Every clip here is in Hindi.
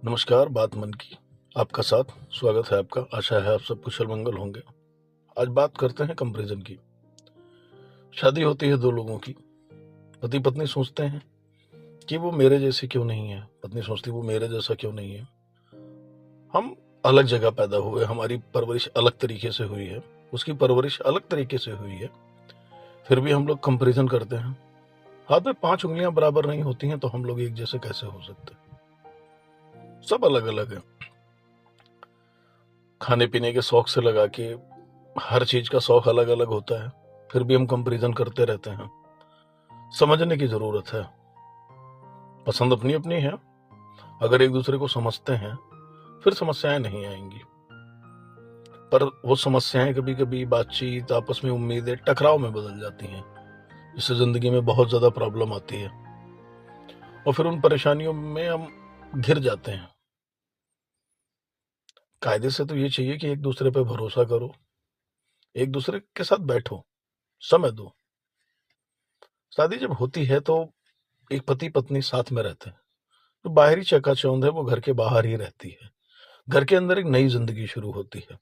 नमस्कार, बात मन की। आपका साथ स्वागत है आपका। आशा है आप सब कुशल मंगल होंगे। आज बात करते हैं कंपैरिजन की। शादी होती है दो लोगों की। पति पत्नी सोचते हैं कि वो मेरे जैसे क्यों नहीं है, पत्नी सोचती वो मेरे जैसा क्यों नहीं है। हम अलग जगह पैदा हुए, हमारी परवरिश अलग तरीके से हुई है, उसकी परवरिश अलग तरीके से हुई है, फिर भी हम लोग कंपैरिजन करते हैं। हाथ में 5 उंगलियां बराबर नहीं होती हैं तो हम लोग एक जैसे कैसे हो सकते हैं? सब अलग अलग है। खाने पीने के शौक से लगा के हर चीज का शौक अलग अलग होता है, फिर भी हम कंपैरिजन करते रहते हैं। समझने की जरूरत है। पसंद अपनी अपनी है। अगर एक दूसरे को समझते हैं फिर समस्याएं नहीं आएंगी। पर वो समस्याएं कभी कभी बातचीत, आपस में उम्मीदें, टकराव में बदल जाती हैं, जिससे जिंदगी में बहुत ज्यादा प्रॉब्लम आती है और फिर उन परेशानियों में हम घिर जाते हैं। कायदे से तो ये चाहिए कि एक दूसरे पे भरोसा करो, एक दूसरे के साथ बैठो, समय दो। शादी जब होती है तो एक पति पत्नी साथ में रहते हैं। तो बाहरी चकाचौंध है वो घर के बाहर ही रहती है। घर के अंदर एक नई जिंदगी शुरू होती है,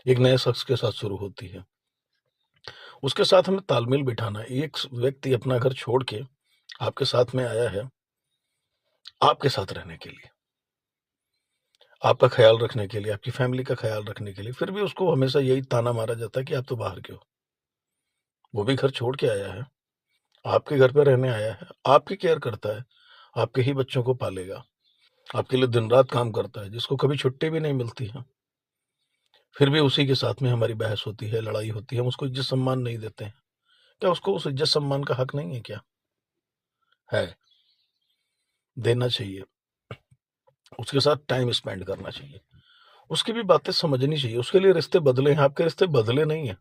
एक नए शख्स के साथ शुरू होती है। उसके साथ हमें तालमेल बिठाना। एक व्यक्ति अपना घर छोड़ के आपके साथ में आया है आपके साथ रहने के लिए, आपका ख्याल रखने के लिए, आपकी फैमिली का ख्याल रखने के लिए, फिर भी उसको हमेशा यही ताना मारा जाता है कि आप तो बाहर के हो। वो भी घर छोड़ के आया है, आपके घर पे रहने आया है, आपकी केयर करता है, आपके ही बच्चों को पालेगा, आपके लिए दिन रात काम करता है, जिसको कभी छुट्टी भी नहीं मिलती है। फिर भी उसी के साथ में हमारी बहस होती है, लड़ाई होती है, हम उसको इज्जत सम्मान नहीं देते हैं। क्या उसको उस इज्जत सम्मान का हक नहीं है? क्या है? देना चाहिए। उसके साथ टाइम स्पेंड करना चाहिए, उसकी भी बातें समझनी चाहिए। उसके लिए रिश्ते बदले हैं, आपके रिश्ते बदले नहीं है।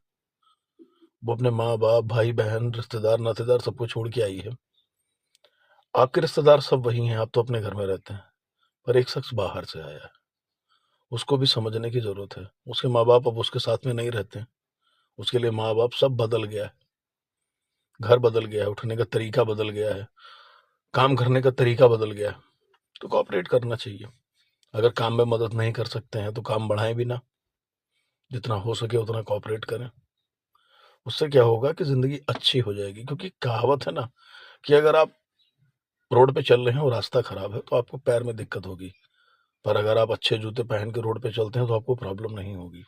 वो अपने माँ बाप, भाई बहन, रिश्तेदार, नातेदार सबको छोड़ के आई है। आपके रिश्तेदार सब वही हैं, आप तो अपने घर में रहते हैं। पर एक शख्स बाहर से आया है, उसको भी समझने की जरूरत है। उसके माँ बाप अब उसके साथ में नहीं रहते हैं, उसके लिए माँ बाप सब बदल गया है, घर बदल गया है, उठने का तरीका बदल गया है, काम करने का तरीका बदल गया है। तो कोऑपरेट करना चाहिए। अगर काम में मदद नहीं कर सकते हैं तो काम बढ़ाएं भी ना, जितना हो सके उतना कोऑपरेट करें। उससे क्या होगा कि जिंदगी अच्छी हो जाएगी। क्योंकि कहावत है ना कि अगर आप रोड पे चल रहे हैं और रास्ता खराब है तो आपको पैर में दिक्कत होगी, पर अगर आप अच्छे जूते पहन के रोड पे चलते हैं तो आपको प्रॉब्लम नहीं होगी।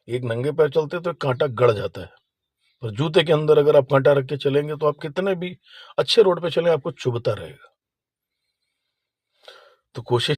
एक नंगे पैर चलते हैं तो एक कांटा गड़ जाता है, पर जूते के अंदर अगर आप कांटा रख के चलेंगे तो आप कितने भी अच्छे रोड पे चले आपको चुभता रहेगा। तो कोशिश